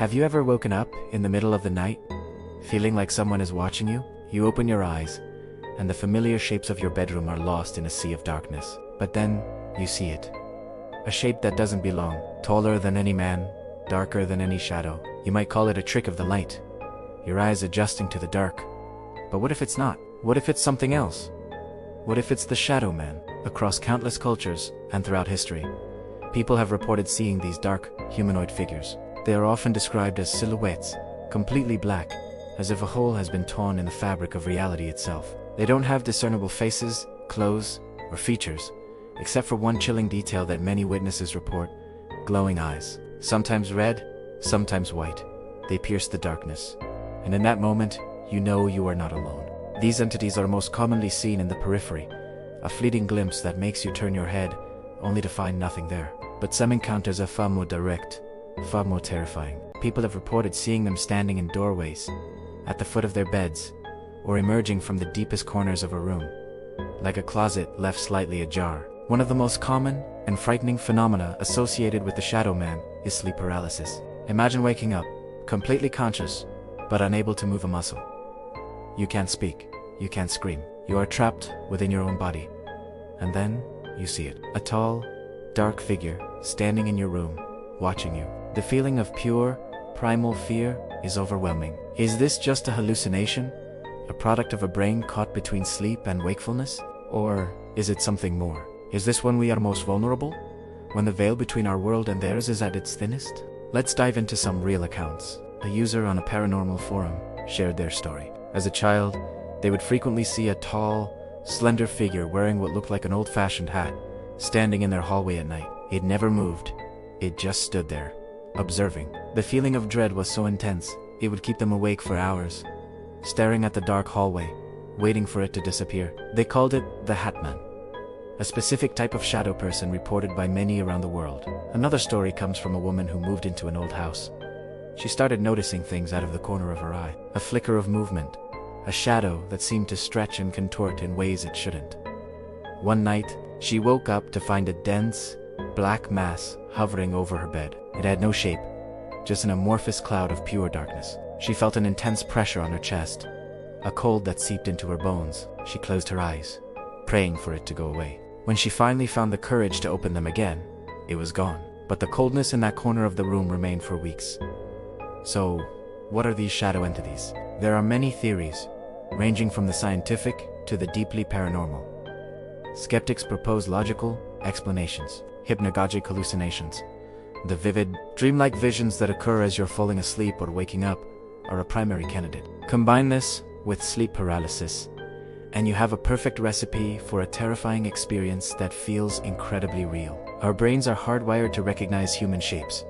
Have you ever woken up in the middle of the night, feeling like someone is watching you? You open your eyes, and the familiar shapes of your bedroom are lost in a sea of darkness. But then, you see it. A shape that doesn't belong, taller than any man, darker than any shadow. You might call it a trick of the light, your eyes adjusting to the dark. But what if it's not? What if it's something else? What if it's the Shadow Man? Across countless cultures and throughout history, people have reported seeing these dark, humanoid figures. They are often described as silhouettes, completely black, as if a hole has been torn in the fabric of reality itself. They don't have discernible faces, clothes, or features, except for one chilling detail that many witnesses report: glowing eyes. Sometimes red, sometimes white. They pierce the darkness. And in that moment, you know you are not alone. These entities are most commonly seen in the periphery, a fleeting glimpse that makes you turn your head, only to find nothing there. But some encounters are far more direct, far more terrifying. People have reported seeing them standing in doorways, at the foot of their beds, or emerging from the deepest corners of a room, like a closet left slightly ajar. One of the most common and frightening phenomena associated with the Shadow Man is sleep paralysis. Imagine waking up, completely conscious, but unable to move a muscle. You can't speak, you can't scream. You are trapped within your own body. And then, you see it. A tall, dark figure standing in your room, watching you. The feeling of pure, primal fear is overwhelming. Is this just a hallucination? A product of a brain caught between sleep and wakefulness? Or is it something more? Is this when we are most vulnerable? When the veil between our world and theirs is at its thinnest? Let's dive into some real accounts. A user on a paranormal forum shared their story. As a child, they would frequently see a tall, slender figure wearing what looked like an old-fashioned hat, standing in their hallway at night. It never moved. It just stood there, observing. The feeling of dread was so intense, it would keep them awake for hours, staring at the dark hallway, waiting for it to disappear. They called it the Hat Man, a specific type of shadow person reported by many around the world. Another story comes from a woman who moved into an old house. She started noticing things out of the corner of her eye. A flicker of movement, a shadow that seemed to stretch and contort in ways it shouldn't. One night, she woke up to find a dense, black mass hovering over her bed. It had no shape, just an amorphous cloud of pure darkness. She felt an intense pressure on her chest, a cold that seeped into her bones. She closed her eyes, praying for it to go away. When she finally found the courage to open them again, it was gone. But the coldness in that corner of the room remained for weeks. So, what are these shadow entities? There are many theories, ranging from the scientific to the deeply paranormal. Skeptics propose logical explanations. Hypnagogic hallucinations, the vivid, dreamlike visions that occur as you're falling asleep or waking up, are a primary candidate. Combine this with sleep paralysis, and you have a perfect recipe for a terrifying experience that feels incredibly real. Our brains are hardwired to recognize human shapes,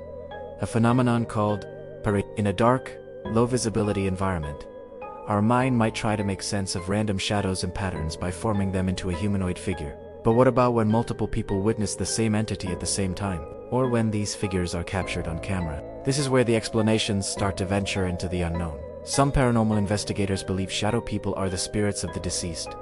a phenomenon called in a dark, low-visibility environment. Our mind might try to make sense of random shadows and patterns by forming them into a humanoid figure. But what about when multiple people witness the same entity at the same time? Or when these figures are captured on camera? This is where the explanations start to venture into the unknown. Some paranormal investigators believe shadow people are the spirits of the deceased,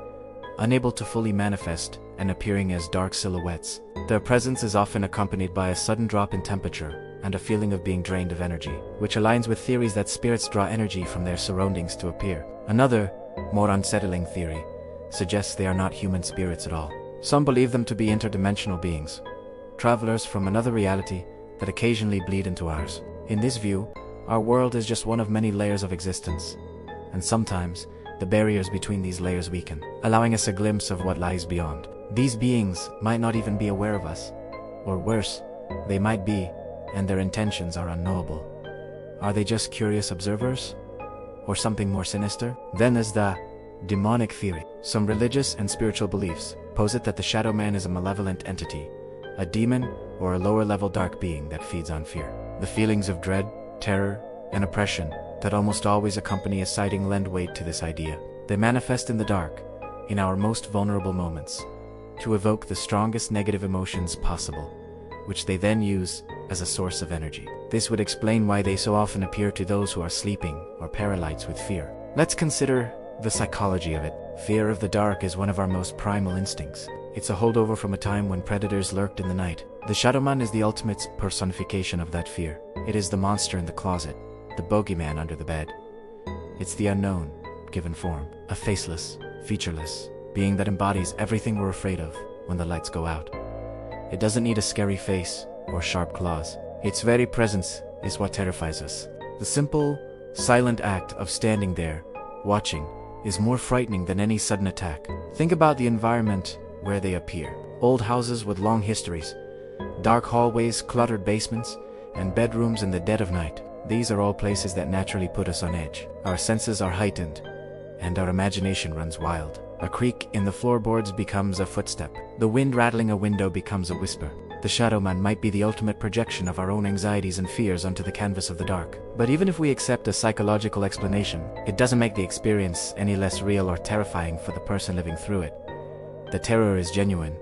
unable to fully manifest and appearing as dark silhouettes. Their presence is often accompanied by a sudden drop in temperature and a feeling of being drained of energy, which aligns with theories that spirits draw energy from their surroundings to appear. Another, more unsettling theory suggests they are not human spirits at all. Some believe them to be interdimensional beings, travelers from another reality that occasionally bleed into ours. In this view, our world is just one of many layers of existence, and sometimes the barriers between these layers weaken, allowing us a glimpse of what lies beyond. These beings might not even be aware of us, or worse, they might be, and their intentions are unknowable. Are they just curious observers, or something more sinister? Then there's the demonic theory. Some religious and spiritual beliefs posit that the Shadow Man is a malevolent entity, a demon or a lower-level dark being that feeds on fear. The feelings of dread, terror, and oppression that almost always accompany a sighting lend weight to this idea. They manifest in the dark, in our most vulnerable moments, to evoke the strongest negative emotions possible, which they then use as a source of energy. This would explain why they so often appear to those who are sleeping or paralyzed with fear. Let's consider the psychology of it. Fear of the dark is one of our most primal instincts. It's a holdover from a time when predators lurked in the night. The Shadow Man is the ultimate personification of that fear. It is the monster in the closet, the bogeyman under the bed. It's the unknown, given form, a faceless, featureless being that embodies everything we're afraid of when the lights go out. It doesn't need a scary face or sharp claws. Its very presence is what terrifies us. The simple, silent act of standing there, watching, is more frightening than any sudden attack. Think about the environment where they appear. Old houses with long histories, dark hallways, cluttered basements, and bedrooms in the dead of night. These are all places that naturally put us on edge. Our senses are heightened, and our imagination runs wild. A creak in the floorboards becomes a footstep. The wind rattling a window becomes a whisper. The Shadow Man might be the ultimate projection of our own anxieties and fears onto the canvas of the dark. But even if we accept a psychological explanation, it doesn't make the experience any less real or terrifying for the person living through it. The terror is genuine.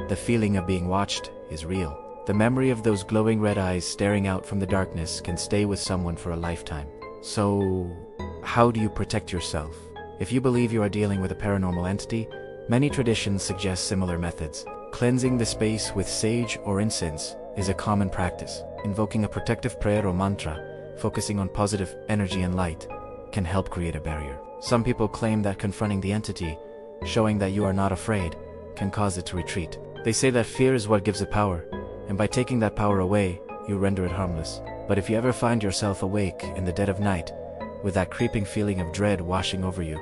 The feeling of being watched is real. The memory of those glowing red eyes staring out from the darkness can stay with someone for a lifetime. So, how do you protect yourself? If you believe you are dealing with a paranormal entity, many traditions suggest similar methods. Cleansing the space with sage or incense is a common practice. Invoking a protective prayer or mantra, focusing on positive energy and light, can help create a barrier. Some people claim that confronting the entity, showing that you are not afraid, can cause it to retreat. They say that fear is what gives it power, and by taking that power away, you render it harmless. But if you ever find yourself awake in the dead of night, with that creeping feeling of dread washing over you,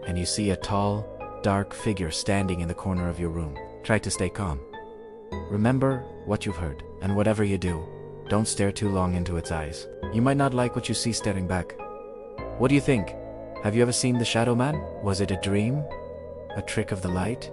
and you see a tall, dark figure standing in the corner of your room, try to stay calm. Remember what you've heard, and whatever you do, don't stare too long into its eyes. You might not like what you see staring back. What do you think? Have you ever seen the Shadow Man? Was it a dream? A trick of the light?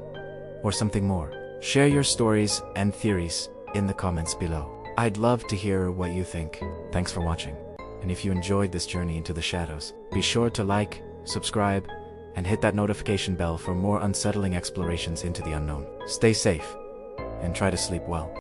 Or something more? Share your stories and theories in the comments below. I'd love to hear what you think. Thanks for watching. And if you enjoyed this journey into the shadows, be sure to like, subscribe, and hit that notification bell for more unsettling explorations into the unknown. Stay safe, and try to sleep well.